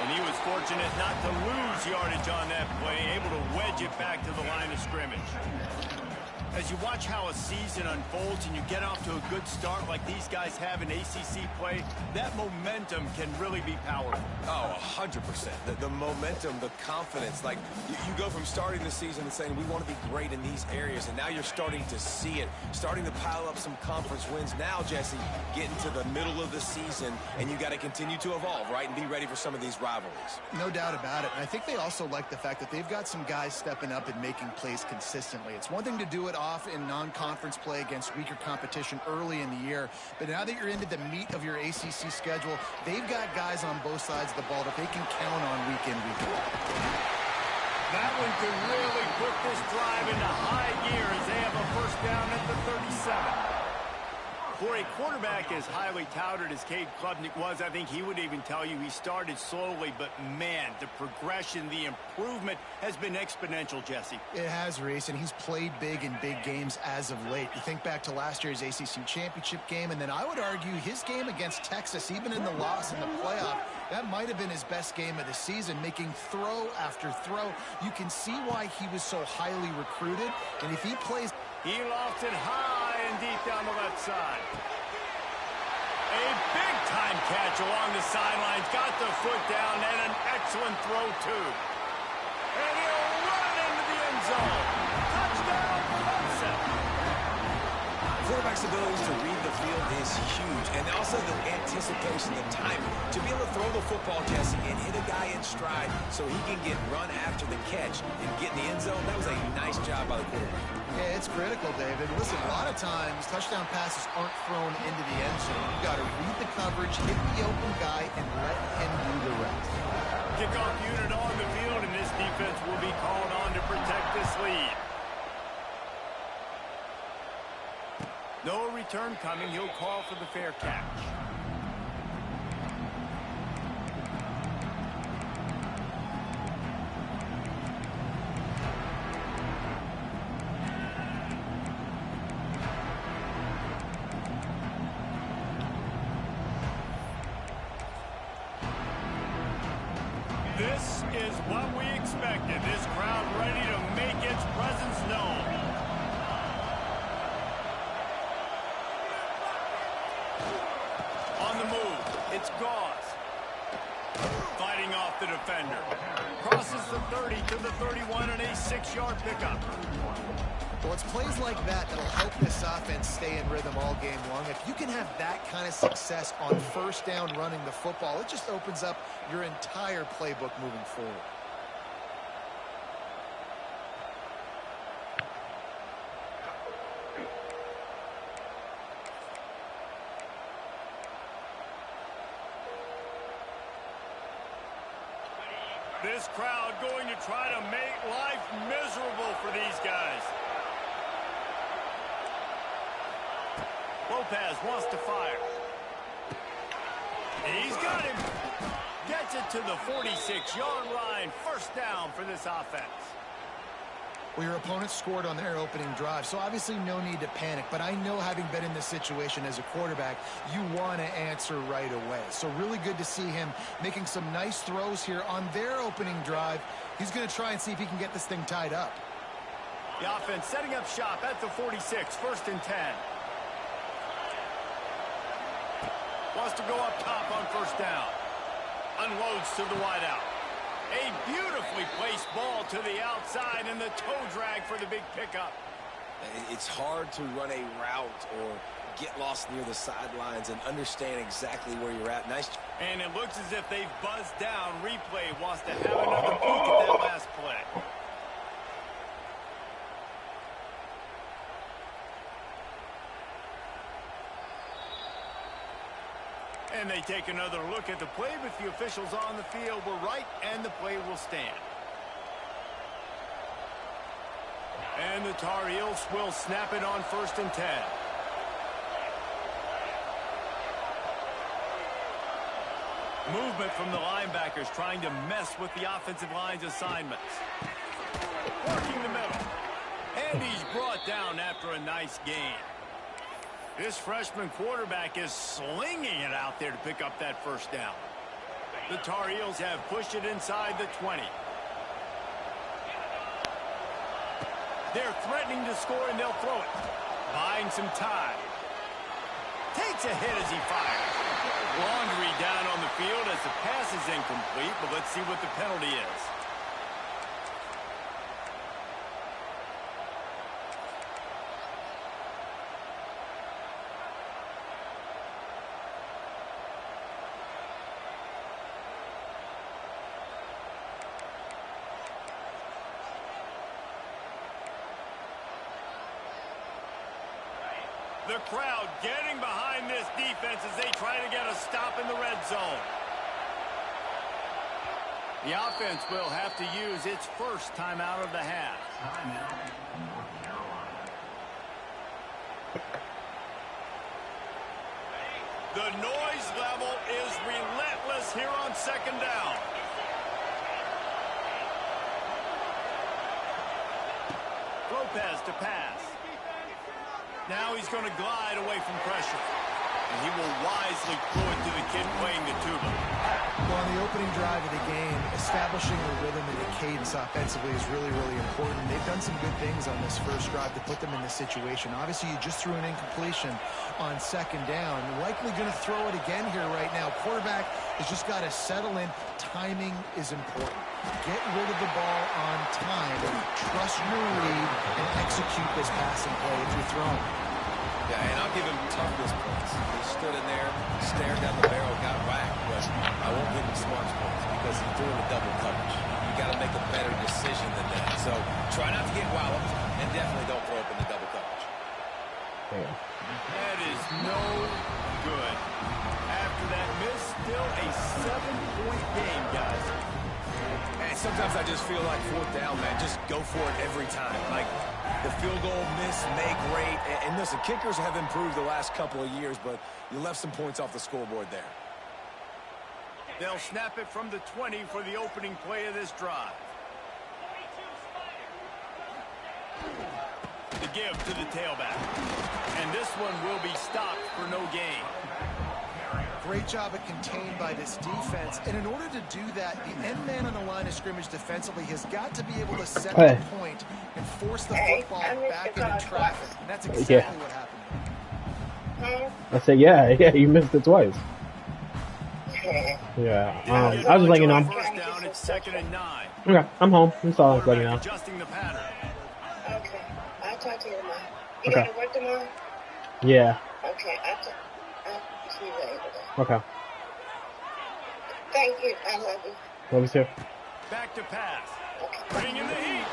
And he was fortunate not to lose yardage on that play, able to wedge it back to the line of scrimmage. As you watch how a season unfolds and you get off to a good start like these guys have in ACC play, that momentum can really be powerful. Oh, 100%. The momentum, the confidence. Like, you go from starting the season and saying, we want to be great in these areas, and now you're starting to see it, starting to pile up some conference wins. Now, Jesse, getting to the middle of the season, and you got to continue to evolve, right, and be ready for some of these rivalries. No doubt about it. And I think they also like the fact that they've got some guys stepping up and making plays consistently. It's one thing to do it off in non-conference play against weaker competition early in the year, but now that you're into the meat of your ACC schedule, they've got guys on both sides of the ball that they can count on week in, week out. That one could really put this drive into high gear as they have a first down at the 37. For a quarterback as highly touted as Cade Klubnik was, I think he would even tell you he started slowly, but man, the progression, the improvement has been exponential, Jesse. It has, Reese, and he's played big in big games as of late. You think back to last year's ACC championship game, and then I would argue his game against Texas, even in the loss in the playoff, that might have been his best game of the season, making throw after throw. You can see why he was so highly recruited, and if he plays... He lofts it high and deep down the left side. A big-time catch along the sidelines. Got the foot down and an excellent throw, too. And he'll run into the end zone. Touchdown, Clemson. Quarterback's ability to read the field is huge, and also the anticipation, the timing. To be able to throw the football, Jesse, and hit a guy in stride so he can get run after the catch and get in the end zone, that was a nice job by the quarterback. Yeah, it's critical, David. Listen, a lot of times touchdown passes aren't thrown into the end zone. You got to read the coverage, hit the open guy, and let him do the rest. Kickoff unit on the field, and this defense will be called on to protect this lead. No return coming. He'll call for the fair catch. This is what we expected. This crowd ready to make its presence known. On the move, it's Gauze. Fighting off the defender. Crosses the 30 to the 31 and a 6-yard pickup. Well, it's plays like that that'll help this offense stay in rhythm all game long. If you can have that kind of success on first down running the football, it just opens up your entire playbook moving forward. This crowd going to try to make life miserable for these guys. Lopez wants to fire. And he's got him. Gets it to the 46-yard line. First down for this offense. Well, your opponent scored on their opening drive, so obviously no need to panic. But I know, having been in this situation as a quarterback, you want to answer right away. So really good to see him making some nice throws here on their opening drive. He's going to try and see if he can get this thing tied up. The offense setting up shop at the 46, first and 10. Wants to go up top on first down. Unloads to the wideout. A beautifully placed ball to the outside, and the toe drag for the big pickup. It's hard to run a route or get lost near the sidelines and understand exactly where you're at. Nice. And it looks as if they've buzzed down. Replay wants to have another peek at that last play. And they take another look at the play, but the officials on the field were right, and the play will stand. And the Tar Heels will snap it on first and 10. Movement from the linebackers trying to mess with the offensive line's assignments. Working the middle. And he's brought down after a nice gain. This freshman quarterback is slinging it out there to pick up that first down. The Tar Heels have pushed it inside the 20. They're threatening to score, and they'll throw it. Buying some time. Takes a hit as he fires. Laundry down on the field as the pass is incomplete, but let's see what the penalty is. The crowd getting behind this defense as they try to get a stop in the red zone. The offense will have to use its first timeout of the half. The noise level is relentless here on second down. Lopez to pass. Now he's going to glide away from pressure. And he will wisely throw it to the kid playing the tuba. Well, on the opening drive of the game, establishing a rhythm and a cadence offensively is really, really important. They've done some good things on this first drive to put them in this situation. Obviously, you just threw an incompletion on second down. Likely going to throw it again here right now. Quarterback has just got to settle in. Timing is important. Get rid of the ball on time. Trust your read and execute this passing play if you're throwing. Yeah, and I'll give him toughness points. He stood in there, stared down the barrel, got whacked, but I won't give him smarts points because he's doing the double coverage. You got to make a better decision than that. So try not to get walloped, and definitely don't throw up in the double coverage. Yeah. That is no good. After that miss, still a 7-point game, guys. And sometimes I just feel like fourth down, man, just go for it every time. Like, the field goal, miss, make, great. And listen, kickers have improved the last couple of years, but you left some points off the scoreboard there. They'll snap it from the 20 for the opening play of this drive. The give to the tailback. And this one will be stopped for no gain. Great job at contained by this defense. And in order to do that, the end man on the line of scrimmage defensively has got to be able to set the point and force the football back into traffic. And that's exactly what happened. I said, yeah, you missed it twice. Yeah, I was just letting you know. First down, it's 2nd and 9. Okay, I'm home. That's all I was letting you know. Adjusting the pattern. Okay, I'll talk to you tomorrow. You Okay. going to work tomorrow? Yeah. Okay, I'll see you later. Okay. Thank you. I love you. Love you too. Back to pass. Okay. Bringing the heat.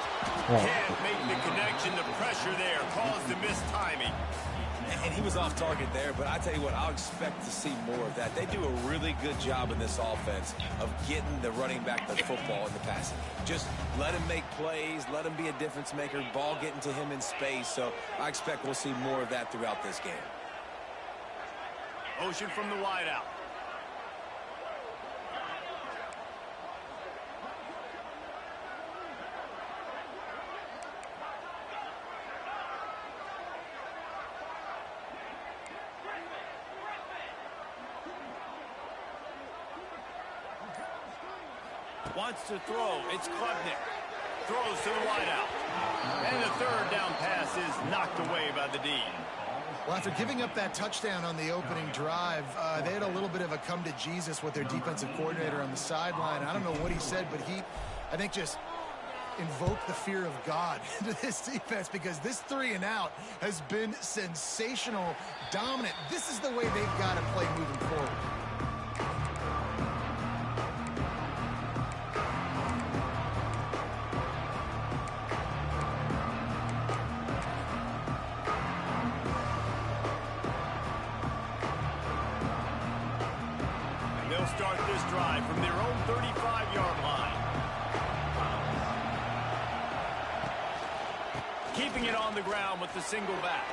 Can't make the connection. The pressure there caused the missed timing. And he was off target there, but I tell you what, I'll expect to see more of that. They do a really good job in this offense of getting the running back the football in the passing. Just let him make plays, let him be a difference maker, ball getting to him in space. So I expect we'll see more of that throughout this game. Motion from the wideout. Wants to throw. It's Klubnik. Throws to the wideout. And the third down pass is knocked away by the D. Well, after giving up that touchdown on the opening drive, they had a little bit of a come to Jesus with their defensive coordinator on the sideline. I don't know what he said, but he, I think, just invoked the fear of God into this defense because this 3-and-out has been sensational, dominant. This is the way they've got to play moving forward. Start this drive from their own 35-yard line. Keeping it on the ground with the single back.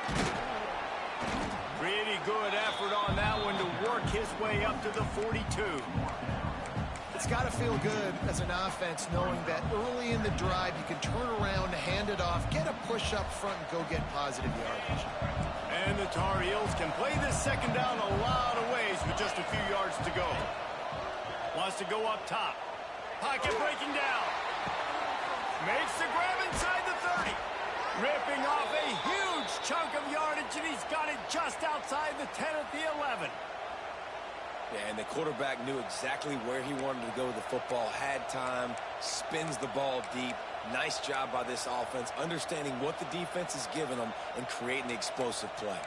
Pretty good effort on that one to work his way up to the 42. It's got to feel good as an offense knowing that early in the drive you can turn around, hand it off, get a push up front, and go get positive yardage. And the Tar Heels can play this second down a lot of ways with just a few yards to go. Wants to go up top. Pocket breaking down. Makes the grab inside the 30. Ripping off a huge chunk of yardage, and he's got it just outside the 10 at the 11. Yeah, and the quarterback knew exactly where he wanted to go with the football, had time, spins the ball deep. Nice job by this offense, understanding what the defense is giving them and creating the explosive play.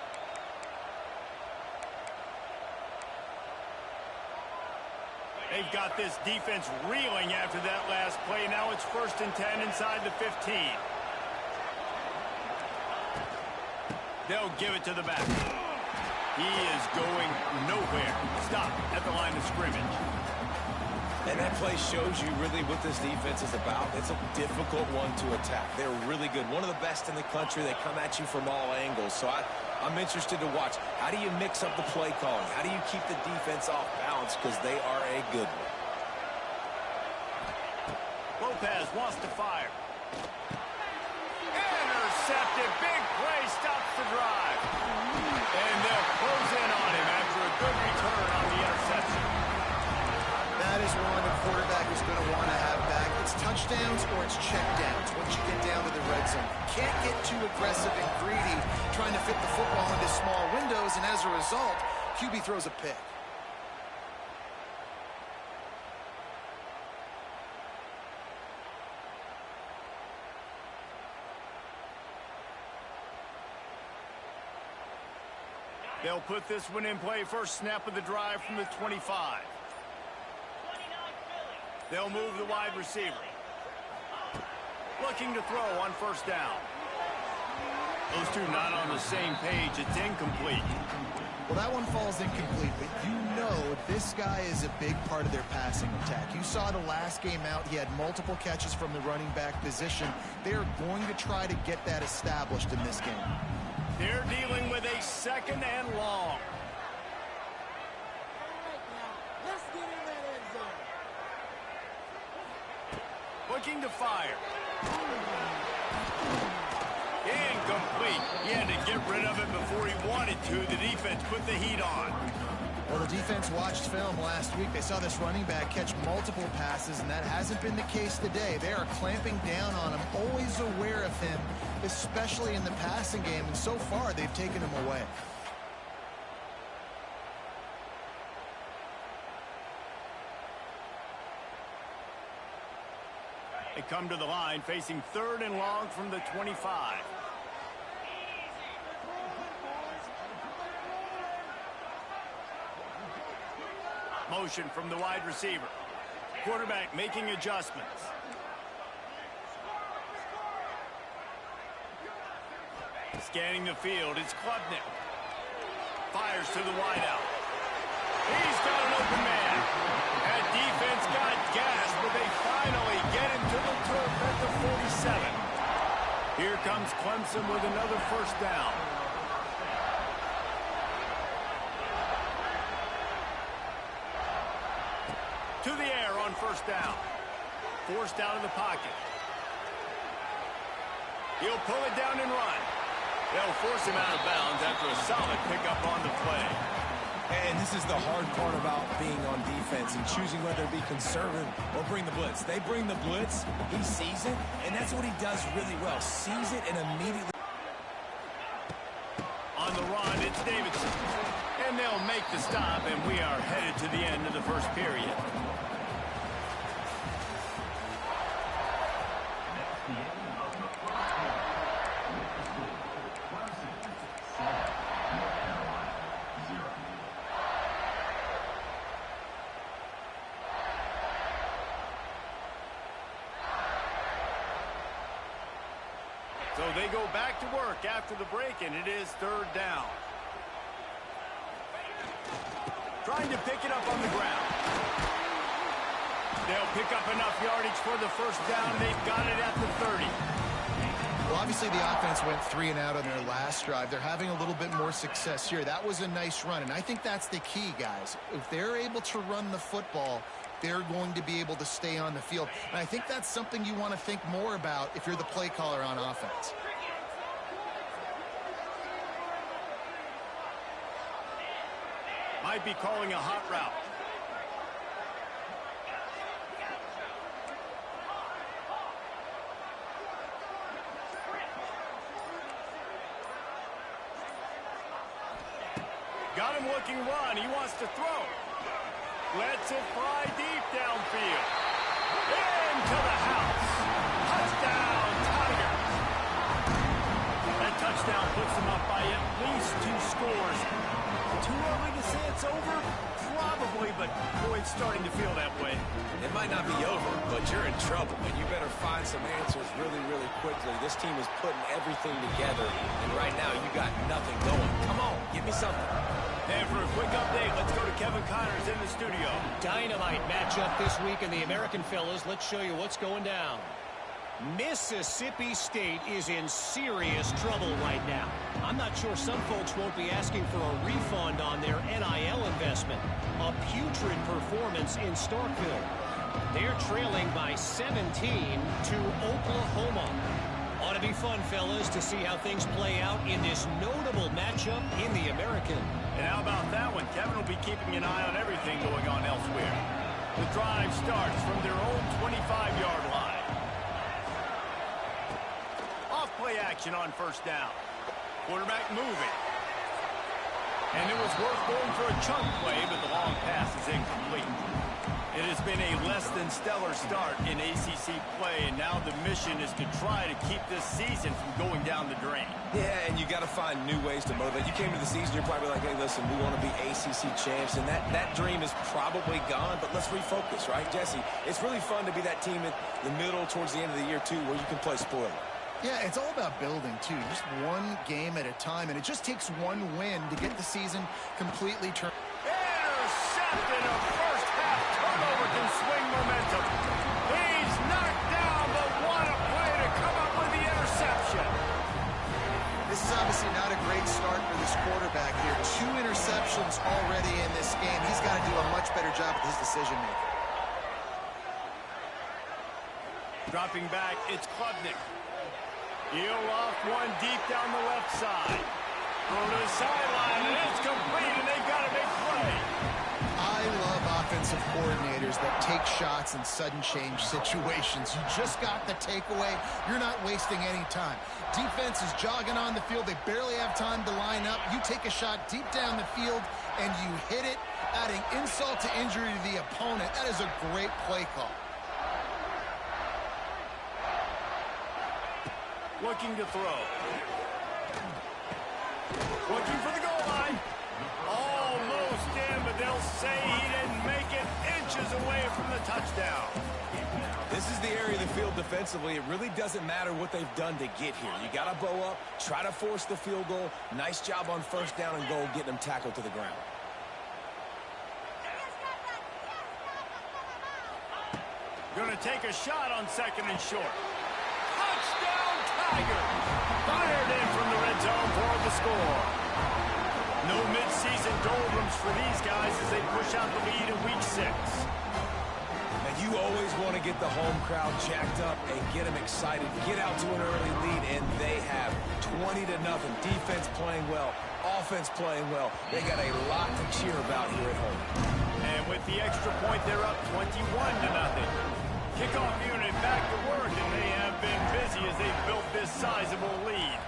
They've got this defense reeling after that last play. Now it's 1st and 10 inside the 15. They'll give it to the back. He is going nowhere. Stop at the line of scrimmage. And that play shows you really what this defense is about. It's a difficult one to attack. They're really good. One of the best in the country. They come at you from all angles. So I'm interested to watch. How do you mix up the play calling? How do you keep the defense off balance? Because they are a good one. Lopez wants to fire. Intercepted. Big play stops the drive. And they'll close in on him after a good return on the interception. That is one a quarterback is going to want to have back. It's touchdowns or it's checkdowns once you get down to the red zone. You can't get too aggressive and greedy trying to fit the football into small windows, and as a result, QB throws a pick. They'll put this one in play. First snap of the drive from the 25. They'll move the wide receiver. Looking to throw on 1st down. Those two not on the same page. It's incomplete. Well, that one falls incomplete, but you know this guy is a big part of their passing attack. You saw the last game out. He had multiple catches from the running back position. They are going to try to get that established in this game. They're dealing with a 2nd and long. Looking to fire. Incomplete. He had to get rid of it before he wanted to. The defense put the heat on. Well, the defense watched film last week. They saw this running back catch multiple passes, and that hasn't been the case today. They are clamping down on him, always aware of him, especially in the passing game, and so far they've taken him away. They come to the line facing 3rd and long from the 25. Motion from the wide receiver. Quarterback making adjustments. Scanning the field, it's Klubnik. Fires to the wideout. He's got an open man. That defense got gas, but they finally get him to the turf at the 47. Here comes Clemson with another 1st down. To the air on 1st down. Forced out of the pocket. He'll pull it down and run. They'll force him out of bounds after a solid pickup on the play. And this is the hard part about being on defense and choosing whether to be conservative or bring the blitz. They bring the blitz, he sees it, and that's what he does really well. Sees it and immediately. On the run, it's Davidson. And they'll make the stop, and we are headed to the end of the 1st period. So they go back to work after the break, and it is 3rd down. Trying to pick it up on the ground. They'll pick up enough yardage for the 1st down. They've got it at the 30. Well, obviously the offense went 3 and out on their last drive. They're having a little bit more success here. That was a nice run, and I think that's the key, guys. If they're able to run the football, they're going to be able to stay on the field. And I think that's something you want to think more about if you're the play caller on offense. Might be calling a hot route. Got him looking run. He wants to throw. Lets it fly deep downfield. Into the house. Touchdown, Tigers. That touchdown puts them up by at least 2 scores. Too early to say it's over? Probably, but boy, it's starting to feel that way. It might not be over, but you're in trouble, and you better find some answers really, really quickly. This team is putting everything together, and right now you got nothing going. Come on, give me something. And for a quick update, let's go to Kevin Connors in the studio. Dynamite matchup this week in the American fellas. Let's show you what's going down. Mississippi State is in serious trouble right now. I'm not sure some folks won't be asking for a refund on their NIL investment. A putrid performance in Starkville. They're trailing by 17 to Oklahoma. Ought to be fun, fellas, to see how things play out in this notable matchup in the American. And how about that one? Kevin will be keeping an eye on everything going on elsewhere. The drive starts from their own 25-yard line. Off-play action on first down. Quarterback moving. And it was worth going for a chunk play, but the long pass is incomplete. It has been a less than stellar start in ACC play, and now the mission is to try to keep this season from going down the drain. Yeah, and you got to find new ways to motivate. You came to the season, you're probably like, hey, listen, we want to be ACC champs, and that dream is probably gone, but let's refocus, right, Jesse? It's really fun to be that team at the middle towards the end of the year, too, where you can play spoiler. Yeah, it's all about building, too. Just one game at a time, and it just takes one win to get the season completely turned. Intercepted. A first-half turnover can swing momentum. He's knocked down, but what a play to come up with the interception. This is obviously not a great start for this quarterback here. 2 interceptions already in this game. He's got to do a much better job with his decision-making. Dropping back, it's Klubnik. He'll off one deep down the left side. Throw to the sideline, and it's complete, and they've got a big play. I love offensive coordinators that take shots in sudden change situations. You just got the takeaway. You're not wasting any time. Defense is jogging on the field. They barely have time to line up. You take a shot deep down the field, and you hit it, adding insult to injury to the opponent. That is a great play call. Looking to throw. Looking for the goal line. Almost in, but they'll say he didn't make it, inches away from the touchdown. This is the area of the field defensively. It really doesn't matter what they've done to get here. You got to bow up, try to force the field goal. Nice job on first down and goal, getting them tackled to the ground. Going to take a shot on second and short. Touchdown, Tigers! Fired in from the red zone for the score. No mid-season doldrums for these guys as they push out the lead in Week 6. And you always want to get the home crowd jacked up and get them excited. Get out to an early lead, and they have 20-0. Defense playing well, offense playing well. They got a lot to cheer about here at home. And with the extra point, they're up 21-0. Kickoff unit back to work, and they have been busy as they've built this sizable lead.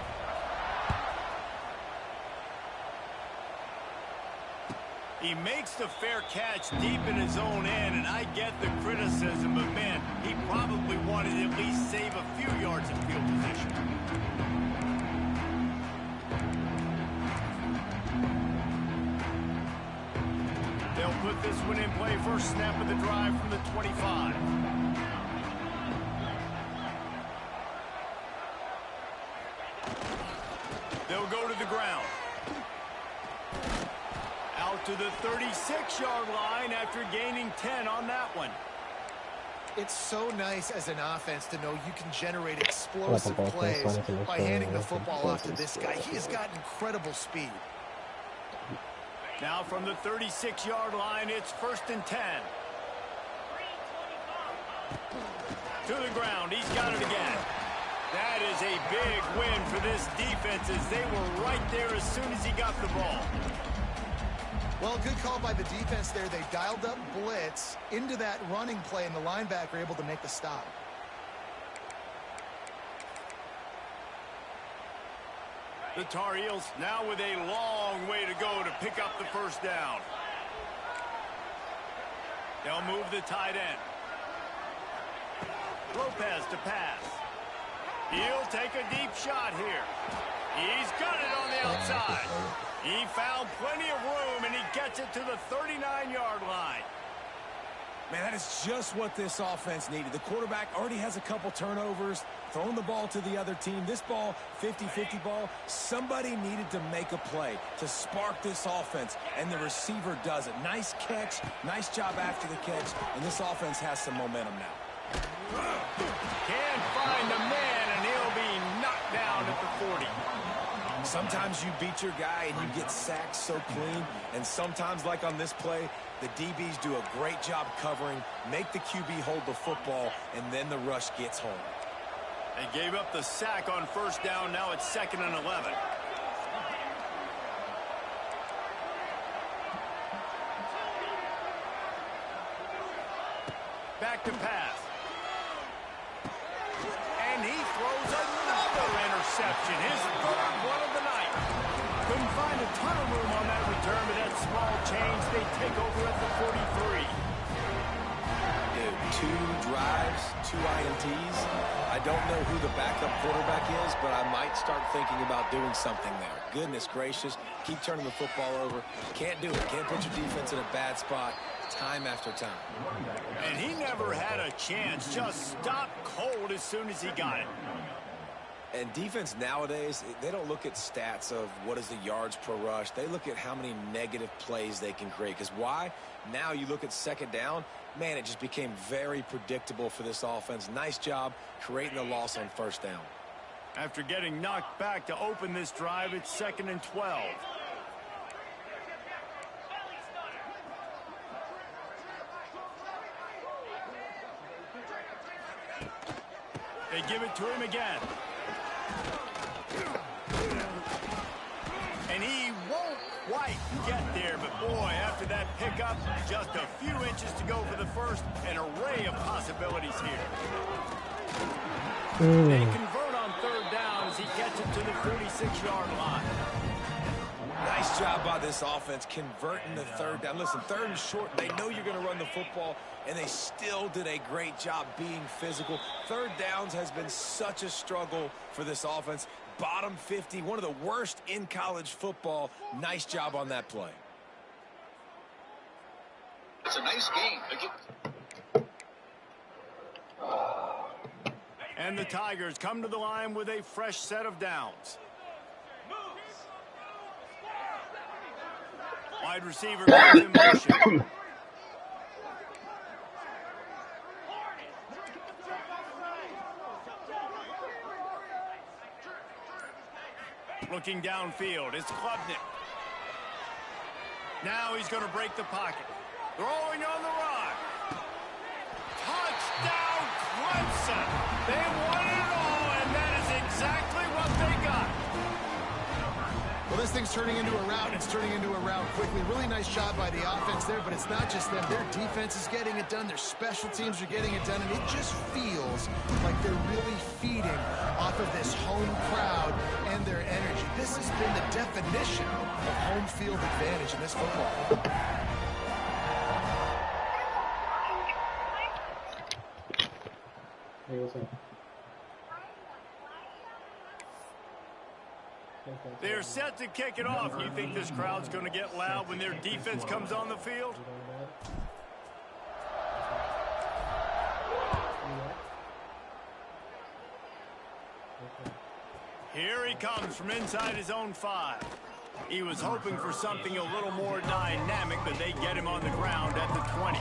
He makes the fair catch deep in his own end, and I get the criticism, but man, he probably wanted to at least save a few yards of field position. They'll put this one in play first snap of the drive from the 25. They'll go to the ground. Out to the 36-yard line after gaining 10 on that one. It's so nice as an offense to know you can generate explosive plays by handing the football off to this guy. He has got incredible speed. Now from the 36-yard line, it's 1st and 10. To the ground. He's got it again. That is a big win for this defense as they were right there as soon as he got the ball. Well, good call by the defense there. They dialed up blitz into that running play, and the linebacker able to make the stop. The Tar Heels now with a long way to go to pick up the first down. They'll move the tight end. Lopez to pass. He'll take a deep shot here. He's got it on the outside. He found plenty of room, and he gets it to the 39-yard line. Man, that is just what this offense needed. The quarterback already has a couple turnovers, throwing the ball to the other team. This ball, 50-50 ball, somebody needed to make a play to spark this offense, and the receiver does it. Nice catch, nice job after the catch, and this offense has some momentum now. Can't find the man, and he'll be knocked down at the 40. Sometimes you beat your guy and you get sacked so clean, and sometimes, like on this play, the DBs do a great job covering, make the QB hold the football, and then the rush gets home. They gave up the sack on first down. Now it's 2nd and 11. Back to pass. And he throws another interception. His 3rd one of the night. Couldn't find a ton of room on that return, but that small change, they take over at the 43. Dude, 2 drives, 2 INTs. I don't know who the backup quarterback is, but I might start thinking about doing something there. Goodness gracious, keep turning the football over. Can't do it. Can't put your defense in a bad spot time after time. And he never had a chance. Just stopped cold as soon as he got it. And defense nowadays, they don't look at stats of what is the yards per rush. They look at how many negative plays they can create. Because why? Now you look at 2nd down, man, it just became very predictable for this offense. Nice job creating the loss on 1st down. After getting knocked back to open this drive, it's 2nd and 12. They give it to him again. And he won't quite get there, but boy, after that pickup, just a few inches to go for the first, an array of possibilities here. They convert on 3rd down as he gets it to the 46-yard line. Nice job by this offense converting the 3rd down. Listen, 3rd and short, they know you're going to run the football, and they still did a great job being physical. 3rd downs has been such a struggle for this offense. Bottom 50, one of the worst in college football. Nice job on that play. It's a nice game. And the Tigers come to the line with a fresh set of downs. Wide receiver goes in motion. Looking downfield, it's Klubnik. Now he's going to break the pocket. Throwing on the run. Touchdown, Clemson. They won it all, and that is exactly what they got. Well, this thing's turning into a rout, and it's turning into a rout quickly. Really nice job by the offense there, but it's not just them. Their defense is getting it done. Their special teams are getting it done, and it just feels like they're really feeding off of this home crowd and their energy. This has been the definition of home field advantage in this football. Hey, what's up? They're set to kick it off. You think this crowd's going to get loud when their defense comes on the field? Here he comes from inside his own 5. He was hoping for something a little more dynamic, but they get him on the ground at the 20.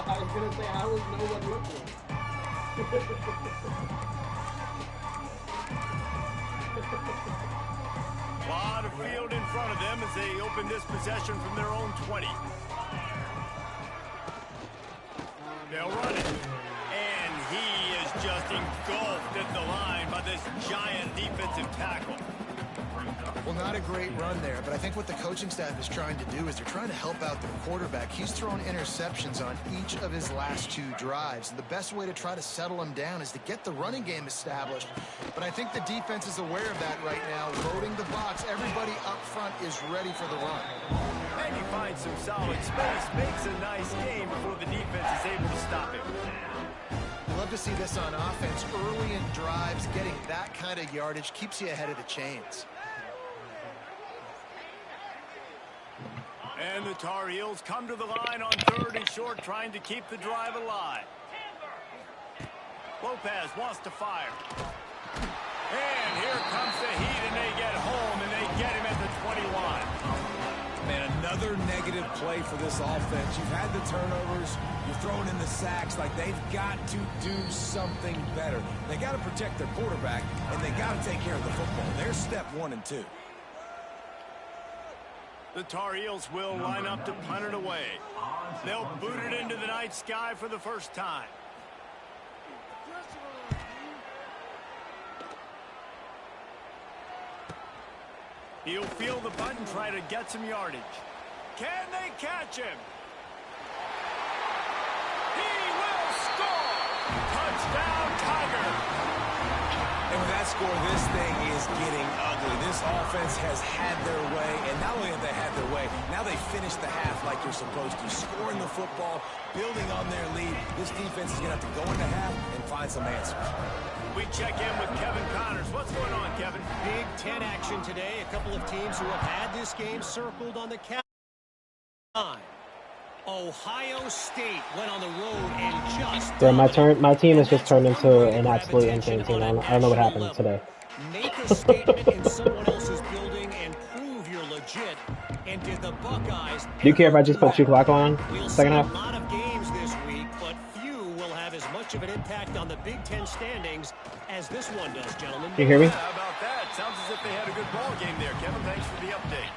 I was gonna say, how was no one looking? A lot of field in front of them as they open this possession from their own 20. They'll run it. And he is just engulfed at the line by this giant defensive tackle. Well, not a great run there, but I think what the coaching staff is trying to do is they're trying to help out their quarterback. He's thrown interceptions on each of his last 2 drives. And the best way to try to settle him down is to get the running game established. But I think the defense is aware of that right now, loading the box. Everybody up front is ready for the run. And he finds some solid space, makes a nice game before the defense is able to stop him. Love to see this on offense. Early in drives, getting that kind of yardage keeps you ahead of the chains. And the Tar Heels come to the line on 3rd and short, trying to keep the drive alive. Lopez wants to fire. And here comes the heat, and they get home, and they get him at the 21. Man, another negative play for this offense. You've had the turnovers. You're throwing in the sacks. Like, they've got to do something better. They got to protect their quarterback, and they got to take care of the football. There's step 1 and 2. The Tar Heels will line up to punt it away. They'll boot it into the night sky for the first time. He'll feel the punt and try to get some yardage. Can they catch him? He will score! Touchdown, Tiger! And with that score, this thing is getting ugly. This offense has had their way, and not only have they had their way, now they finish the half like you're supposed to, scoring the football, building on their lead. This defense is going to have to go into half and find some answers. We check in with Kevin Connors. What's going on, Kevin? Big Ten action today. A couple of teams who have had this game circled on the calendar. Ohio State went on the road and just... Yeah, my team has just turned into an absolute insane team. I don't know what happened today. Make a statement in someone else's building and prove you're legit. And did the Buckeyes... Do you care if I just put shoe clock on second half? A lot of games this week, but few will have as much of an impact on the Big Ten standings as this one does, gentlemen. Can you hear me? How about that? Sounds as if they had a good ball game there, Kevin. Thanks for the update.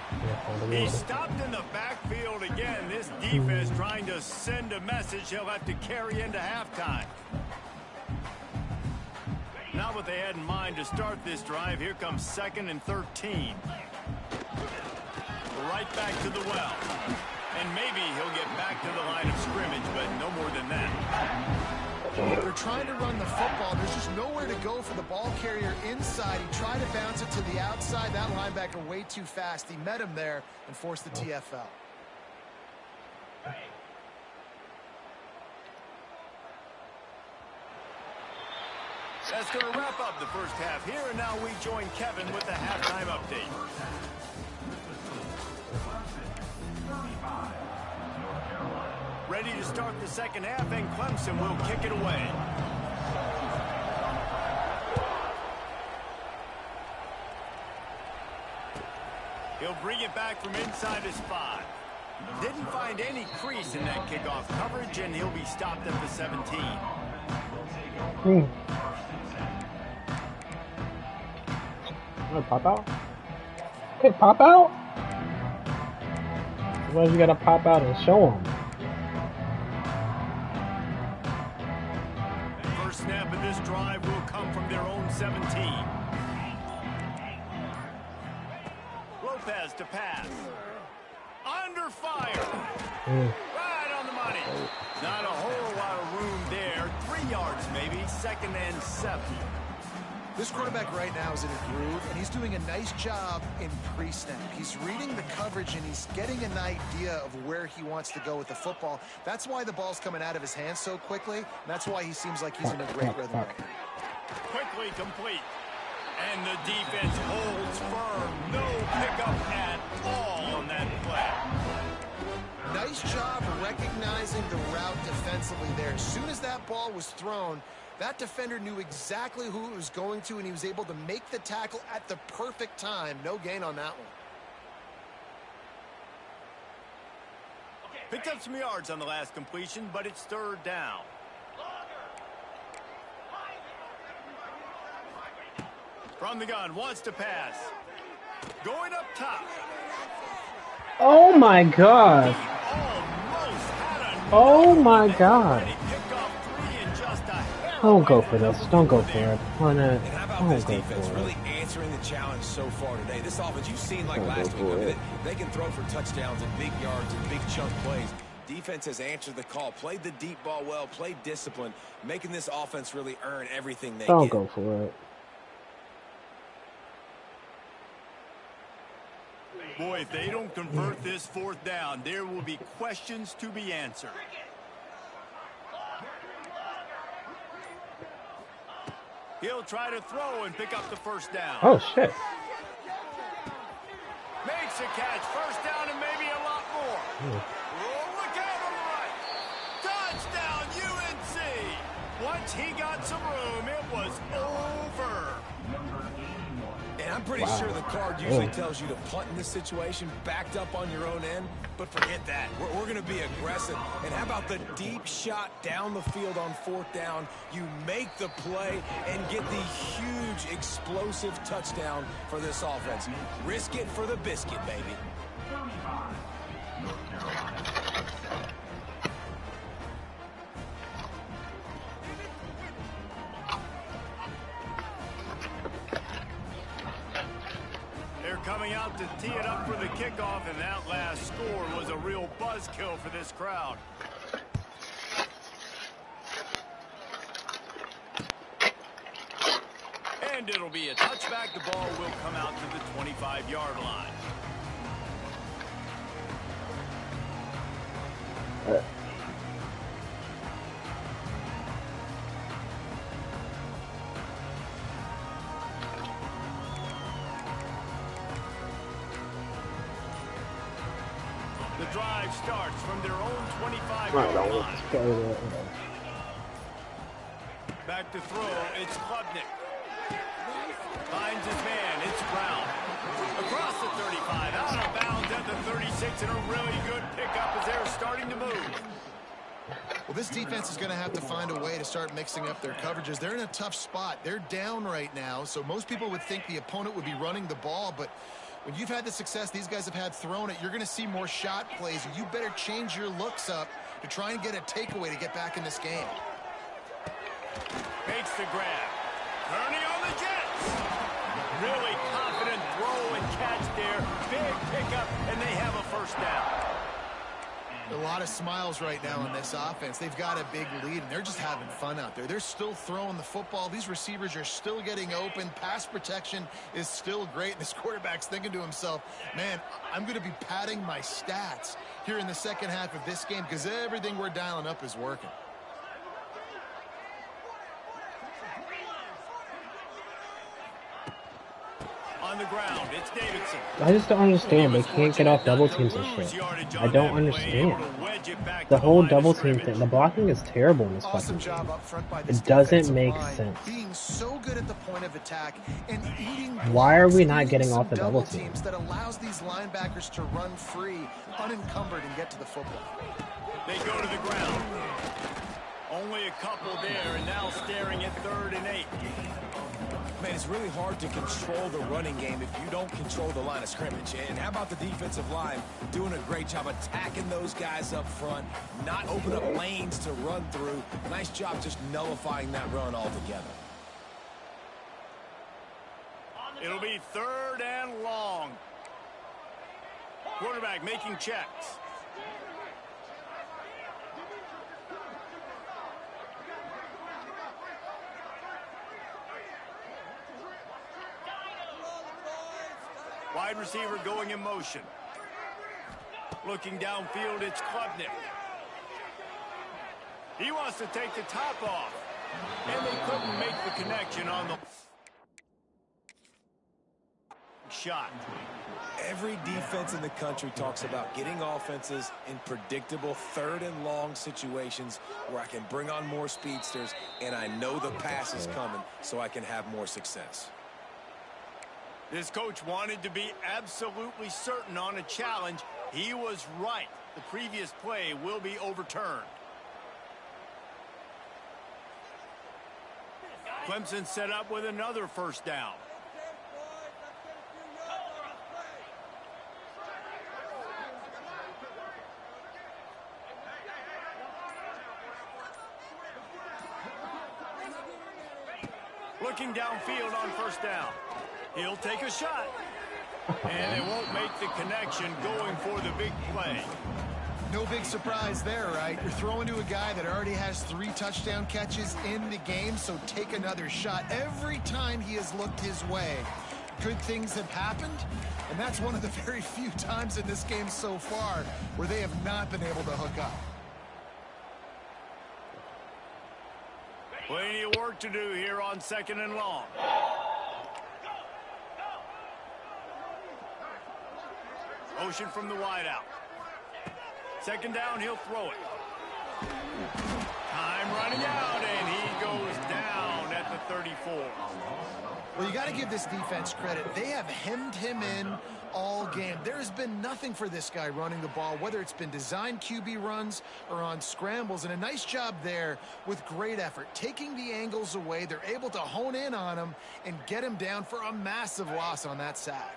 He stopped in the backfield again. This defense trying to send a message he'll have to carry into halftime. Not what they had in mind to start this drive. Here comes 2nd and 13. Right back to the well. And maybe he'll get back to the line of scrimmage, but no more than that. They're trying to run the football. There's just nowhere to go for the ball carrier inside. He tried to bounce it to the outside. That linebacker way too fast. He met him there and forced the TFL. That's going to wrap up the first half here, and now we join Kevin with the halftime update. Ready to start the second half, and Clemson will kick it away. He'll bring it back from inside his 5. Didn't find any crease in that kickoff coverage, and he'll be stopped at the 17. Pop out? Hey, pop out? Why you gotta pop out and show him? First snap of this drive will come from their own 17. Lopez to pass. Under fire. Right on the money. Not a whole lot of room there. 3 yards maybe. 2nd and 7. This quarterback right now is in a groove, and he's doing a nice job in pre-snap. He's reading the coverage, and he's getting an idea of where he wants to go with the football. That's why the ball's coming out of his hands so quickly, and that's why he seems like he's in a great rhythm right now. Quickly complete. And the defense holds firm. No pickup at all on that play. Nice job recognizing the route defensively there. As soon as that ball was thrown, that defender knew exactly who it was going to, and he was able to make the tackle at the perfect time. No gain on that one. Picked up some yards on the last completion, but it's 3rd down. From the gun, wants to pass. Going up top. Oh my god. Almost had Oh my and god. already picked off 3 in just a hair Don't away go from for the this. Don't go blue for there. it. Why not? And how about Don't this go defense for really it. answering the challenge so far today? This offense, you've seen like Don't go last week. for I mean, it. they can throw for touchdowns and big yards and big chunk plays. Defense has answered the call, played the deep ball well, played discipline, making this offense really earn everything they Don't get. go for it. Boy, if they don't convert this 4th down, there will be questions to be answered. He'll try to throw and pick up the 1st down. Oh shit. Makes a catch. 1st down and maybe a lot more. Oh, look out on the right. Touchdown, UNC. Once he got some room, it was over. And I'm pretty sure the card usually tells you to punt in this situation, backed up on your own end, but forget that. We're going to be aggressive. And how about the deep shot down the field on 4th down? You make the play and get the huge explosive touchdown for this offense. Risk it for the biscuit, baby. Coming out to tee it up for the kickoff, and that last score was a real buzzkill for this crowd. And it'll be a touchback. The ball will come out to the 25-yard line. The drive starts from their own 25-yard line. Back to throw, it's Klubnik. Finds his man, it's Brown. Across the 35, out of bounds at the 36, and a really good pickup as they're starting to move. Well, this defense is going to have to find a way to start mixing up their coverages. They're in a tough spot. They're down right now, so most people would think the opponent would be running the ball, but when you've had the success these guys have had throwing it, you're going to see more shot plays. You better change your looks up to try and get a takeaway to get back in this game. Makes the grab. Turning on the Jets. Really confident throw and catch there. Big pickup, and they have a 1st down. A lot of smiles right now on this offense. They've got a big lead, and they're just having fun out there. They're still throwing the football. These receivers are still getting open. Pass protection is still great. And this quarterback's thinking to himself, man, I'm going to be padding my stats here in the second half of this game because everything we're dialing up is working. On the ground, it's Davidson. I just don't understand. They can't get off double teams and shit. I don't understand. The whole double team thing, the blocking is terrible in this fucking game. It doesn't make sense. Being so good at the point of attack and eating Why are we not getting off the double team? that allows these linebackers to run free, unencumbered, and get to the football. They go to the ground. Only a couple there, and now staring at 3rd and 8. Man, it's really hard to control the running game if you don't control the line of scrimmage. And how about the defensive line doing a great job attacking those guys up front, not opening up lanes to run through. Nice job just nullifying that run altogether. It'll be 3rd and long. Quarterback making checks. Wide receiver going in motion. Looking downfield, it's Klubnik. He wants to take the top off. And they couldn't make the connection on the shot. Every defense in the country talks about getting offenses in predictable 3rd and long situations where I can bring on more speedsters and I know the pass is coming so I can have more success. This coach wanted to be absolutely certain on a challenge. He was right. The previous play will be overturned. Clemson set up with another 1st down. Looking downfield on first down. He'll take a shot. And they won't make the connection going for the big play. No big surprise there, right? You're throwing to a guy that already has 3 touchdown catches in the game, so take another shot every time he has looked his way. Good things have happened, and that's one of the very few times in this game so far where they have not been able to hook up. Plenty of work to do here on 2nd and long. Motion from the wide out. 2nd down, he'll throw it. Time running out, and he goes down at the 34. Well, you got to give this defense credit. They have hemmed him in all game. There has been nothing for this guy running the ball, whether it's been designed QB runs or on scrambles, and a nice job there with great effort. Taking the angles away, they're able to hone in on him and get him down for a massive loss on that sack.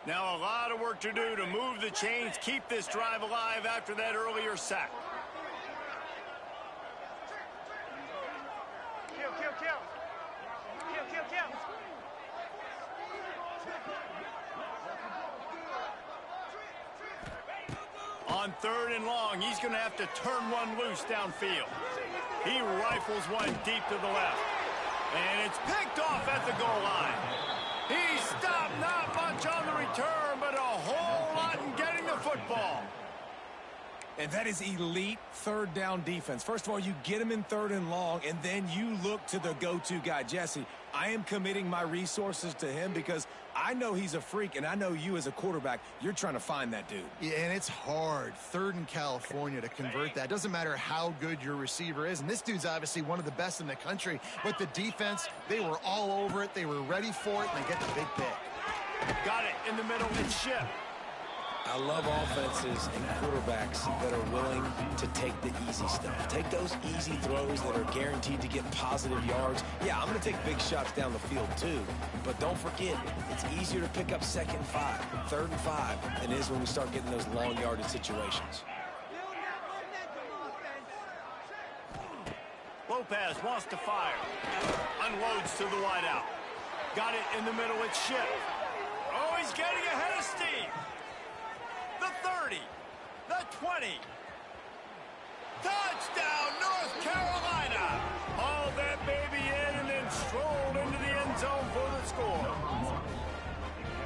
Now a lot of work to do to move the chains, keep this drive alive after that earlier sack. On 3rd and long, he's going to have to turn one loose downfield. He rifles one deep to the left. And it's picked off at the goal line. He stopped, not much on the return, but a whole lot in getting the football. And that is elite 3rd down defense. First of all, you get him in 3rd and long, and then you look to the go-to guy. Jesse, I am committing my resources to him because I know he's a freak, and I know you as a quarterback, you're trying to find that dude. Yeah, and it's hard, 3rd in California, to convert that. Doesn't matter how good your receiver is, and this dude's obviously one of the best in the country, but the defense, they were all over it, they were ready for it, and they get the big pick. Got it in the middle, it's Ship. I love offenses and quarterbacks that are willing to take the easy stuff. Take those easy throws that are guaranteed to get positive yards. Yeah, I'm going to take big shots down the field too, but don't forget, it's easier to pick up 2nd and 5, 3rd and 5 than it is when we start getting those long yardage situations. Lopez wants to fire. Unloads to the wide out. Got it in the middle, it's Ship. Oh, he's getting ahead of steam. The 30, the 20. Touchdown, North Carolina. Hauled that baby in and then strolled into the end zone for the score.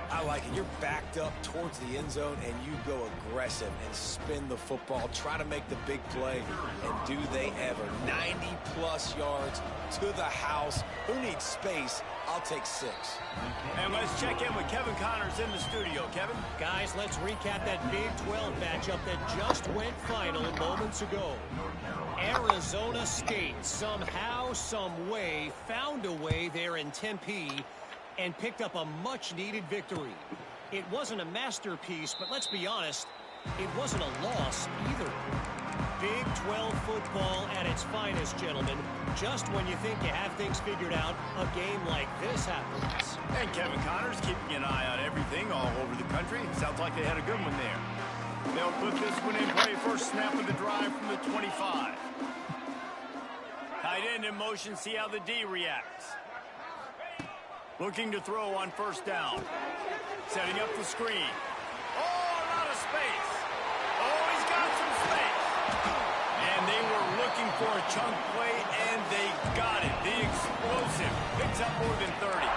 I like it. You're backed up towards the end zone, and you go aggressive and spin the football, try to make the big play, and do they ever. 90-plus yards to the house. Who needs space? I'll take 6. And let's check in with Kevin Connors in the studio. Kevin? Guys, let's recap that Big 12 matchup that just went final moments ago. Arizona State somehow, some way, found a way there in Tempe and picked up a much-needed victory. It wasn't a masterpiece, but let's be honest, it wasn't a loss either. Big 12 football at its finest, gentlemen. Just when you think you have things figured out, a game like this happens. And Kevin Connors keeping an eye on everything all over the country. Sounds like they had a good one there. They'll put this one in play. First snap of the drive from the 25. Tight end in motion, see how the D reacts. Looking to throw on first down. Setting up the screen. Oh, a lot of space. Oh, he's got some space. And they were looking for a chunk play, and they got it. The explosive picks up more than 30.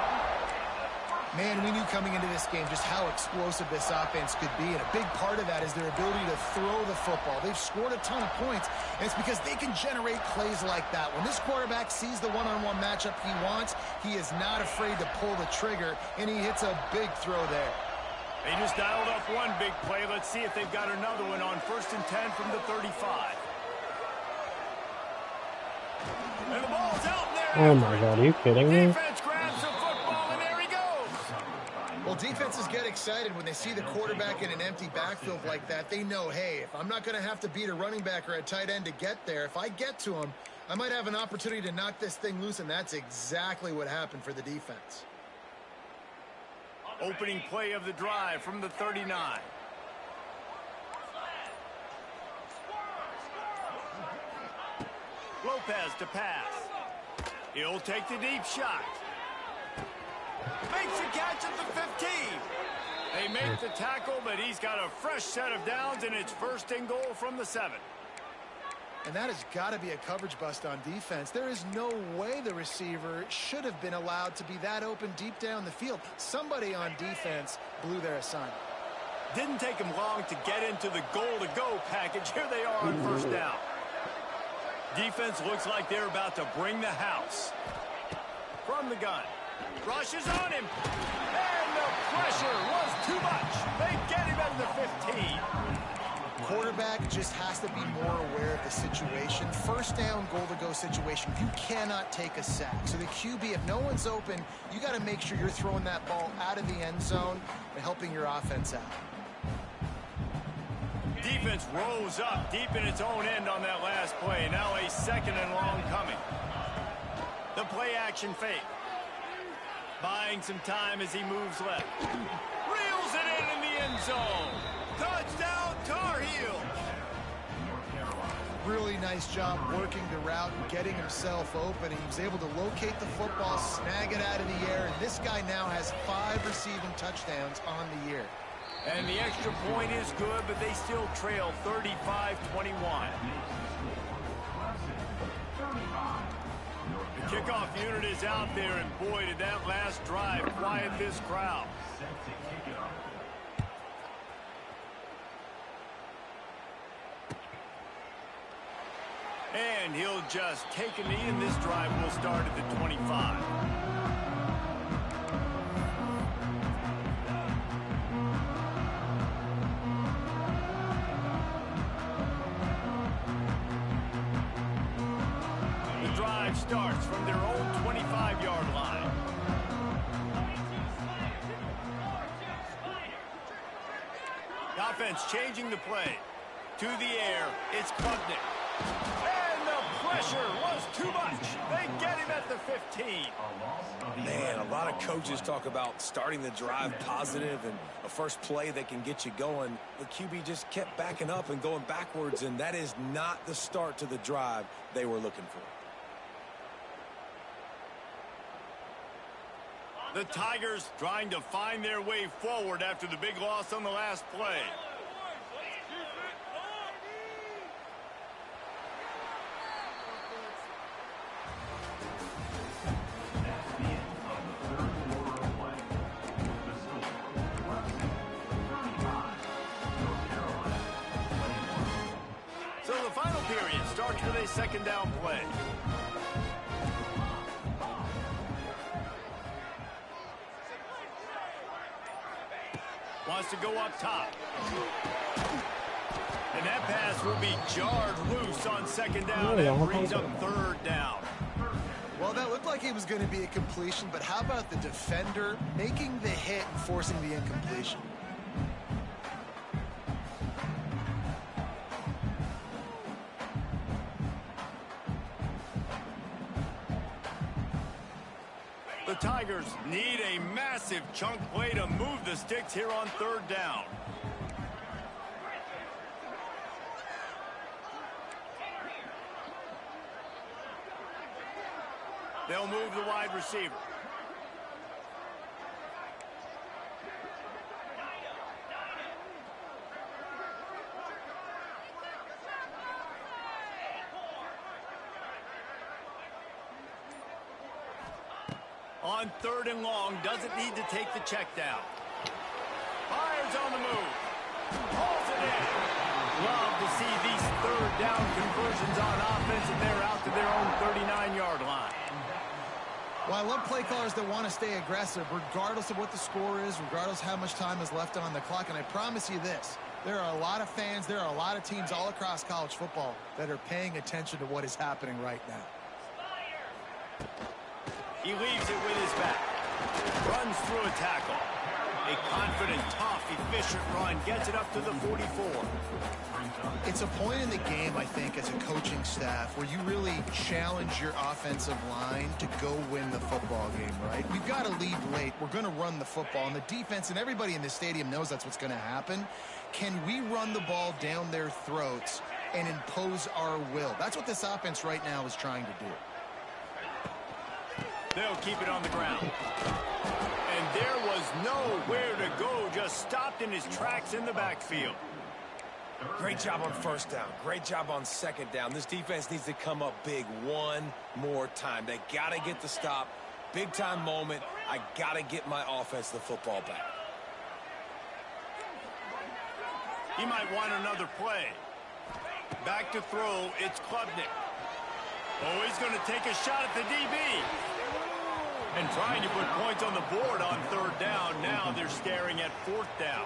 Man, we knew coming into this game just how explosive this offense could be, and a big part of that is their ability to throw the football. They've scored a ton of points, and it's because they can generate plays like that. When this quarterback sees the one-on-one matchup he wants, he is not afraid to pull the trigger, and he hits a big throw there. They just dialed up one big play. Let's see if they've got another one on 1st and 10 from the 35. And the ball's out there. Oh my God, are you kidding me? Defense grabs the football, and there he goes. Well, defenses get excited when they see the quarterback in an empty backfield like that. They know, hey, if I'm not going to have to beat a running back or a tight end to get there, if I get to him, I might have an opportunity to knock this thing loose, and that's exactly what happened for the defense. Opening play of the drive from the 39. Lopez to pass. He'll take the deep shot. Makes the catch at the 15. They make the tackle, but he's got a fresh set of downs, and it's first and goal from the 7. And that has got to be a coverage bust on defense. There is no way the receiver should have been allowed to be that open deep down the field. Somebody on defense blew their assignment. Didn't take him long to get into the goal-to-go package. Here they are on first down. Defense looks like they're about to bring the house. From the gun. Rushes on him. And the pressure was too much. They get him at the 15. Quarterback just has to be more aware of the situation. First down, goal-to-go situation. You cannot take a sack. So the QB, if no one's open, you got to make sure you're throwing that ball out of the end zone and helping your offense out. Defense rose up deep in its own end on that last play. Now a second and long coming. The play action fake. Buying some time as he moves left. Reels it in the end zone. Touchdown, Tar Heels. Really nice job working the route and getting himself open. He was able to locate the football, snag it out of the air, and this guy now has 5 receiving touchdowns on the year. And the extra point is good, but they still trail 35-21. The kickoff unit is out there, and boy, did that last drive quiet this crowd. And he'll just take a knee, and this drive will start at the 25. The drive starts from their own 25-yard line. The offense changing the play. To the air, it's Klubnik. And the pressure was too much. They get him at the 15. Man, a lot of coaches talk about starting the drive positive and a first play that can get you going. The QB just kept backing up and going backwards, and that is not the start to the drive they were looking for. The Tigers trying to find their way forward after the big loss on the last play. So the final period starts with a second down play. Wants to go up top. And that pass will be jarred loose on second down and brings up third down. Well, that looked like it was going to be a completion, but how about the defender making the hit and forcing the incompletion? The Tigers need a massive chunk play to move the sticks here on third down. They'll move the wide receiver. On third and long, doesn't need to take the check down. Fires on the move. Pulls it in. Love to see these third down conversions on offense, and they're out to their own 39-yard line. Well, I love play callers that want to stay aggressive, regardless of what the score is, regardless how much time is left on the clock. And I promise you this, there are a lot of fans, there are a lot of teams all across college football that are paying attention to what is happening right now. He leaves it with his back. Runs through a tackle. A confident, tough, efficient run. Gets it up to the 44. It's a point in the game, I think, as a coaching staff where you really challenge your offensive line to go win the football game, right? We've got to lead late. We're going to run the football. And the defense and everybody in the stadium knows that's what's going to happen. Can we run the ball down their throats and impose our will? That's what this offense right now is trying to do. They'll keep it on the ground. And there was nowhere to go, just stopped in his tracks in the backfield. Great job on first down. Great job on second down. This defense needs to come up big one more time. They got to get the stop. Big time moment. I got to get my offense the football back. He might want another play. Back to throw, it's Klubnik. Oh, he's going to take a shot at the DB. And trying to put points on the board on third down. Now they're staring at fourth down.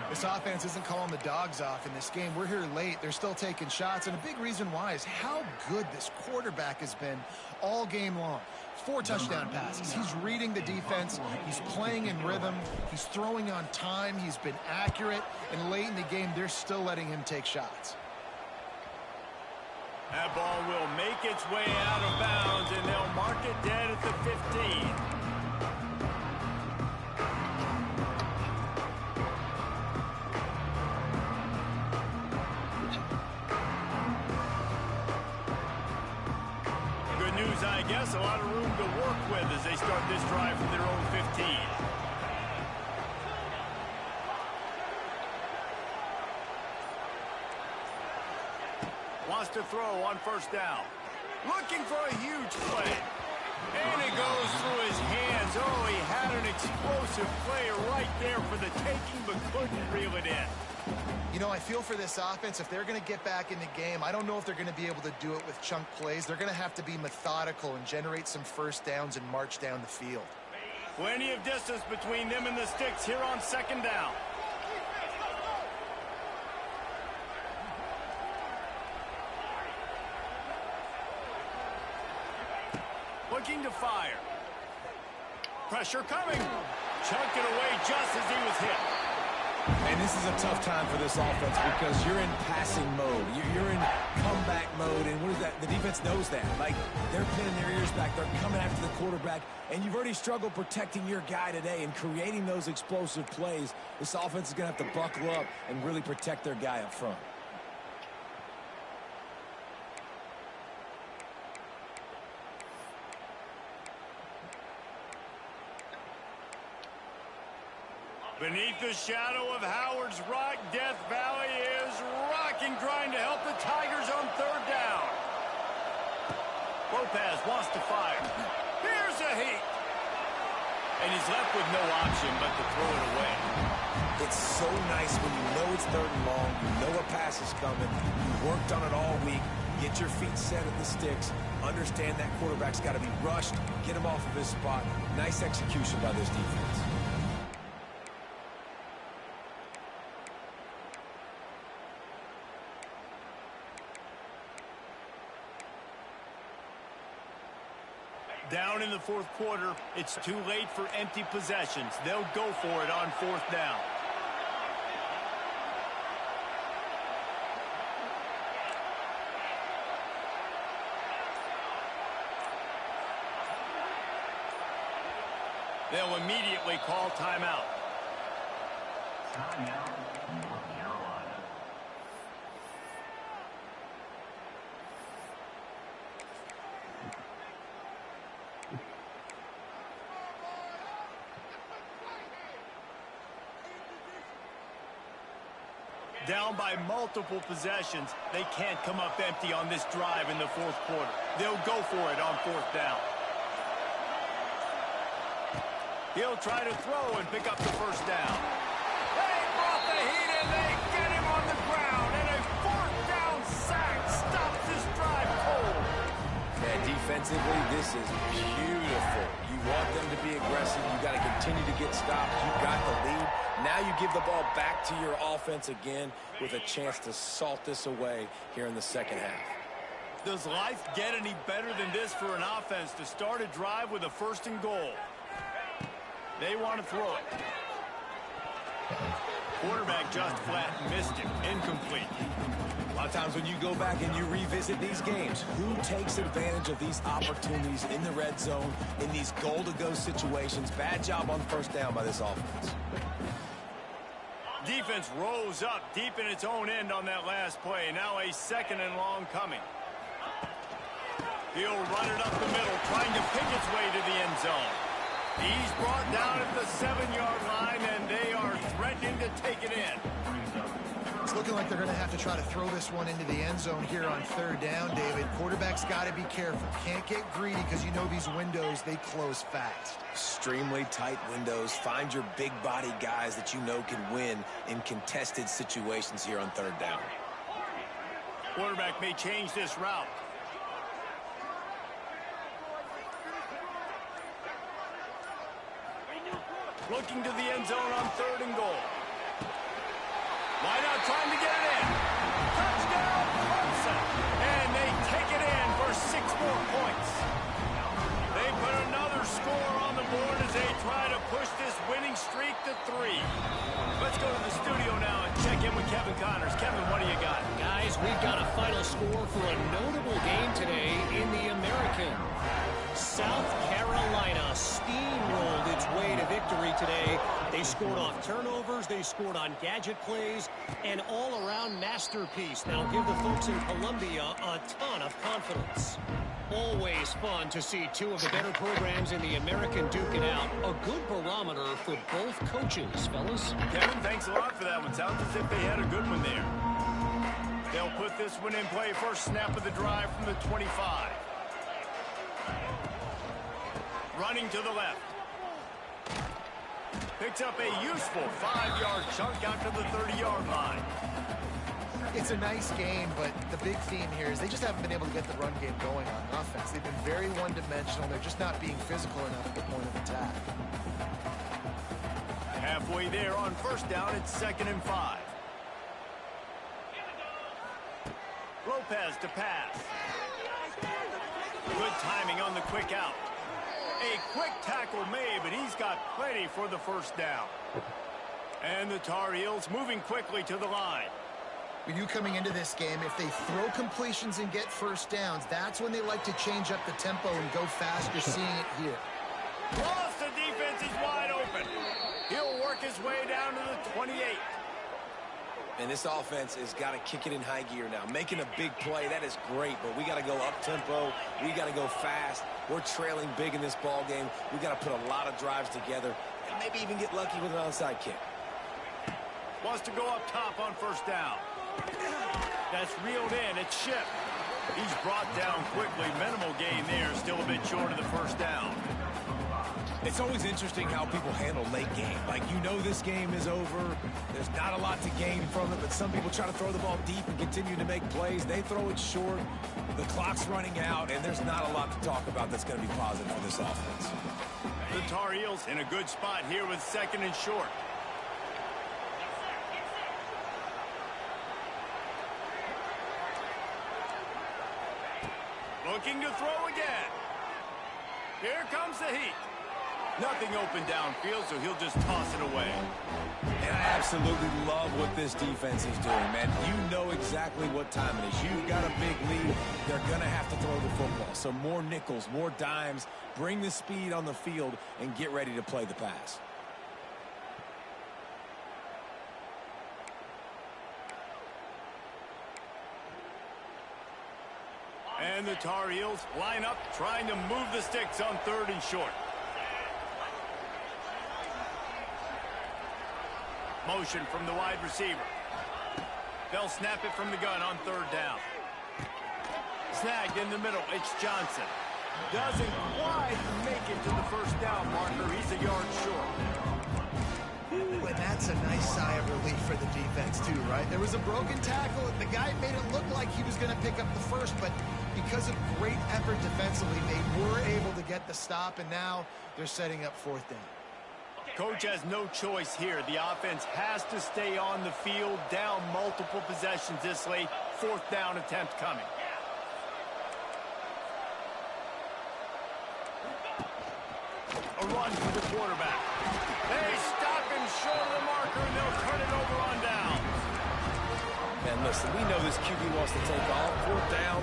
This offense isn't calling the dogs off in this game. We're here late. They're still taking shots. And a big reason why is how good this quarterback has been all game long. 4 touchdown passes. He's reading the defense. He's playing in rhythm. He's throwing on time. He's been accurate. And late in the game, they're still letting him take shots. That ball will make its way out of bounds, and they'll mark it dead at the 15. Good news, I guess. A lot of room to work with as they start this drive from their own 15. Wants to throw on first down. Looking for a huge play. And it goes through his hands. Oh, he had an explosive play right there for the taking, but couldn't reel it in. You know, I feel for this offense, if they're going to get back in the game, I don't know if they're going to be able to do it with chunk plays. They're going to have to be methodical and generate some first downs and march down the field. Plenty of distance between them and the sticks here on second down. Looking to fire. Pressure coming. Chunked it away just as he was hit. And this is a tough time for this offense because you're in passing mode. You're in comeback mode, and what is that? The defense knows that. Like, they're pinning their ears back. They're coming after the quarterback, and you've already struggled protecting your guy today and creating those explosive plays. This offense is going to have to buckle up and really protect their guy up front. Beneath the shadow of Howard's Rock, Death Valley is rocking, trying to help the Tigers on third down. Lopez wants to fire. Here's a heat. And he's left with no option but to throw it away. It's so nice when you know it's third and long, you know a pass is coming, you worked on it all week, get your feet set at the sticks, understand that quarterback's got to be rushed, get him off of his spot. Nice execution by this defense. Down in the fourth quarter, it's too late for empty possessions. They'll go for it on fourth down. They'll immediately call timeout. Down by multiple possessions, they can't come up empty on this drive in the fourth quarter. They'll go for it on fourth down. He'll try to throw and pick up the first down. They brought the heat and they get him on the ground. And a fourth down sack stops this drive cold. Yeah, defensively, this is beautiful. You want them to be aggressive. You got to continue to get stops. You got the lead. Now you give the ball back to your offense again with a chance to salt this away here in the second half. Does life get any better than this for an offense to start a drive with a first and goal? They want to throw it. Quarterback just flat missed him. Incomplete. A lot of times when you go back and you revisit these games, who takes advantage of these opportunities in the red zone, in these goal-to-go situations? Bad job on first down by this offense. Defense rose up deep in its own end on that last play. Now a second and long coming. He'll run it up the middle, trying to pick its way to the end zone. He's brought down at the 7-yard line, and they are threatening to take it in. It's looking like they're going to have to try to throw this one into the end zone here on 3rd down, David. Quarterback's got to be careful. Can't get greedy because you know these windows, they close fast. Extremely tight windows. Find your big body guys that you know can win in contested situations here on 3rd down. Quarterback may change this route. Looking to the end zone on 3rd and goal. Wide out, trying to get it in. Touchdown, Clemson. And they take it in for 6 more points. They put another score on the board as they try to push this winning streak to 3. Let's go to the studio now and check in with Kevin Connors. Kevin, what do you got? Guys, we've got a final score for a notable game today in the American. South Carolina steamrolled its way to victory today. They scored off turnovers, they scored on gadget plays, and all-around masterpiece. Now give the folks in Columbia a ton of confidence. Always fun to see 2 of the better programs in the American duke it out. A good barometer for both coaches, fellas. Kevin, thanks a lot for that one. Sounds as if they had a good one there. They'll put this one in play. First snap of the drive from the 25. Running to the left. Picks up a useful 5-yard chunk out to the 30-yard line. It's a nice game, but the big theme here is they just haven't been able to get the run game going on offense. They've been very one-dimensional. They're just not being physical enough at the point of attack. Halfway there on 1st down, it's 2nd and 5. Lopez to pass. Good timing on the quick out. A quick tackle made, but he's got plenty for the 1st down. And the Tar Heels moving quickly to the line. When you coming into this game, if they throw completions and get 1st downs, that's when they like to change up the tempo and go fast. You're seeing it here. Plus, the defense is wide open. He'll work his way down to the 28. And this offense has got to kick it in high gear now. Making a big play, that is great, but we got to go up-tempo. We got to go fast. We're trailing big in this ball game. We got to put a lot of drives together and maybe even get lucky with an onside kick. Wants to go up top on 1st down. That's reeled in. It's Ship. He's brought down quickly. Minimal gain there. Still a bit short of the 1st down. It's always interesting how people handle late game. Like, you know this game is over. There's not a lot to gain from it, but some people try to throw the ball deep and continue to make plays. They throw it short. The clock's running out, and there's not a lot to talk about that's going to be positive for this offense. The Tar Heels in a good spot here with 2nd and short. Looking to throw again. Here comes the heat. Nothing open downfield, so he'll just toss it away. And I absolutely love what this defense is doing, man. You know exactly what time it is. You've got a big lead. They're going to have to throw the football. So more nickels, more dimes. Bring the speed on the field and get ready to play the pass. And the Tar Heels line up, trying to move the sticks on 3rd and short. Motion from the wide receiver. They'll snap it from the gun on 3rd down. Snagged in the middle. It's Johnson. Doesn't quite make it to the 1st down marker. He's a yard short. And that's a nice sigh of relief for the defense, too, right? There was a broken tackle. The guy made it look like he was going to pick up the 1st, but because of great effort defensively, they were able to get the stop, and now they're setting up 4th down. Coach has no choice here. The offense has to stay on the field, down multiple possessions this late. 4th down attempt coming. A run for the quarterback. They stop him short of the marker, and they'll turn it over on down. Man, listen, we know this QB wants to take off. 4th down,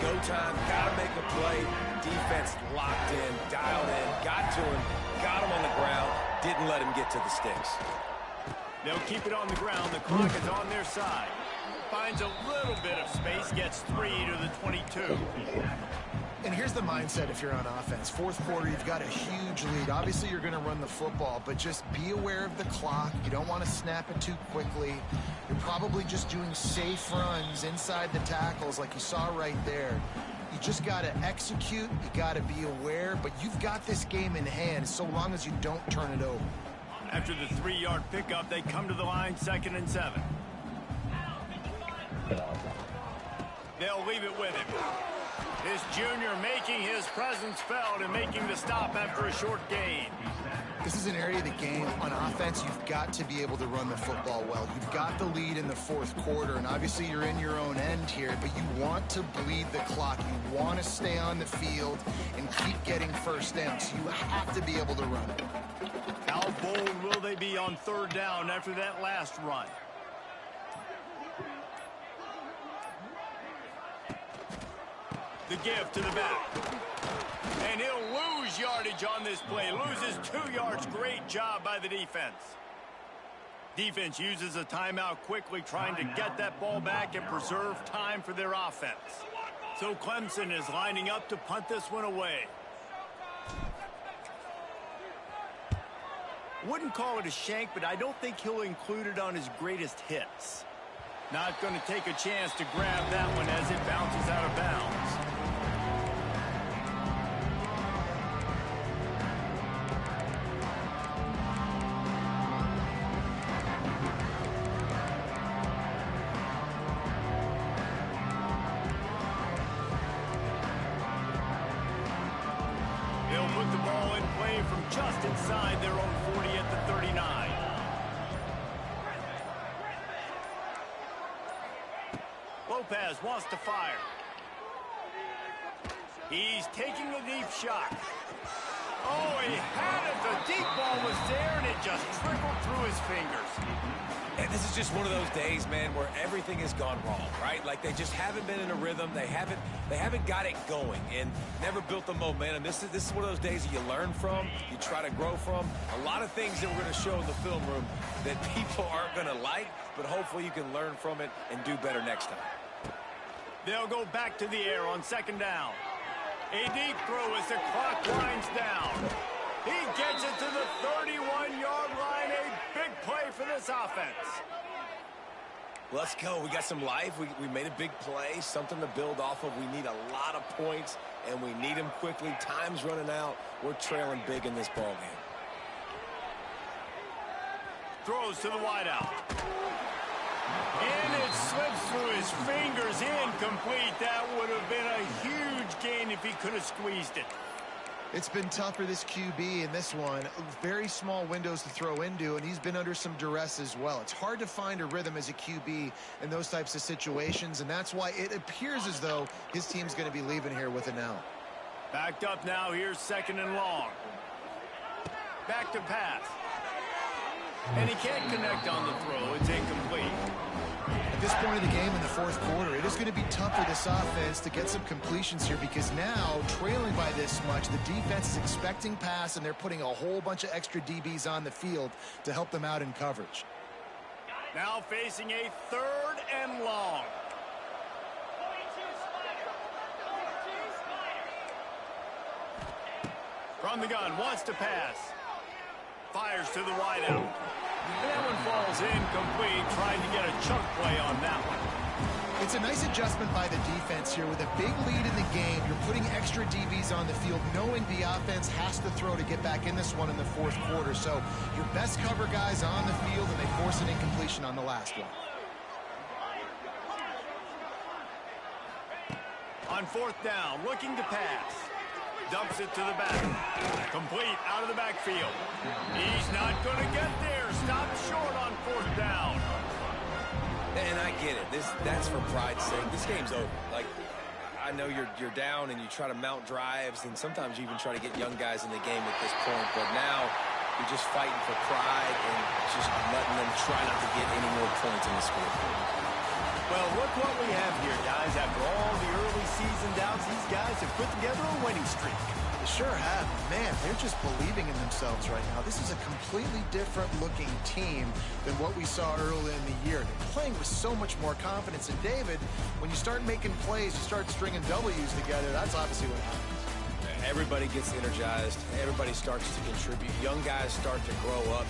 go time, got to make a play. Defense locked in, dialed in, got to him, got him on the ground, didn't let him get to the sticks. They'll keep it on the ground. The clock is on their side. Finds a little bit of space, gets 3 to the 22. And here's the mindset if you're on offense. Fourth quarter, you've got a huge lead. Obviously, you're going to run the football, but just be aware of the clock. You don't want to snap it too quickly. You're probably just doing safe runs inside the tackles like you saw right there. You just got to execute. You got to be aware, but you've got this game in hand so long as you don't turn it over. After the 3-yard pickup, they come to the line, 2nd and 7. They'll leave it with him. This junior making his presence felt and making the stop after a short gain. This is an area of the game on offense you've got to be able to run the football well. You've got the lead in the fourth quarter, and obviously you're in your own end here, but you want to bleed the clock. You want to stay on the field and keep getting first down, so you have to be able to run it. How bold will they be on 3rd down after that last run? The give to the back. And he'll lose yardage on this play. Loses 2 yards. Great job by the defense. Defense uses a timeout quickly, trying to get that ball back and preserve time for their offense. So Clemson is lining up to punt this one away. Wouldn't call it a shank, but I don't think he'll include it on his greatest hits. Not going to take a chance to grab that one as it bounces out of bounds. They'll put the ball in play from just inside their own 40 at the 39. Lopez wants to fire. He's taking a deep shot. Oh, he had it. The deep ball was there, and it just trickled through his fingers. And this is just one of those days, man, where everything has gone wrong, right? Like they just haven't been in a rhythm. They haven't got it going and never built the momentum. This is one of those days that you learn from, you try to grow from. A lot of things that we're going to show in the film room that people aren't going to like, but hopefully you can learn from it and do better next time. They'll go back to the air on 2nd down. A deep throw as the clock winds down. He gets it to the 31-yard line. A big play for this offense. Let's go. We got some life. We made a big play, something to build off of. We need a lot of points, and we need them quickly. Time's running out. We're trailing big in this ball game. Throws to the wideout. And it slips through his fingers. Incomplete. That would have been a huge gain if he could have squeezed it. It's been tough for this QB in this one. Very small windows to throw into, and he's been under some duress as well. It's hard to find a rhythm as a QB in those types of situations, and that's why it appears as though his team's going to be leaving here with an L. Backed up now. Here's 2nd and long. Back to pass. And he can't connect on the throw. It's incomplete. At this point of the game in the fourth quarter, it is going to be tough for this offense to get some completions here because now, trailing by this much, the defense is expecting pass, and they're putting a whole bunch of extra DBs on the field to help them out in coverage. Now facing a 3rd and long. From the gun, wants to pass. Fires to the wideout. And that one falls incomplete, trying to get a chunk play on that one. It's a nice adjustment by the defense here. With a big lead in the game, you're putting extra DBs on the field, knowing the offense has to throw to get back in this one in the fourth quarter. So your best cover guys on the field, and they force an incompletion on the last one. On 4th down, looking to pass. Dumps it to the back. Complete out of the backfield. He's not going to get there. Stopped short on 4th down. And I get it. That's for pride's sake. This game's over. Like, I know you're down and you try to mount drives, and sometimes you even try to get young guys in the game at this point. But now you're just fighting for pride and just letting them try not to get any more points in the scoreboard. Well, look what we have here, guys. After all the early season doubts, these guys have put together a winning streak. The sure have. Man, they're just believing in themselves right now. This is a completely different looking team than what we saw early in the year. They're playing with so much more confidence. And David, when you start making plays, you start stringing W's together, that's obviously what happens. Everybody gets energized. Everybody starts to contribute. Young guys start to grow up.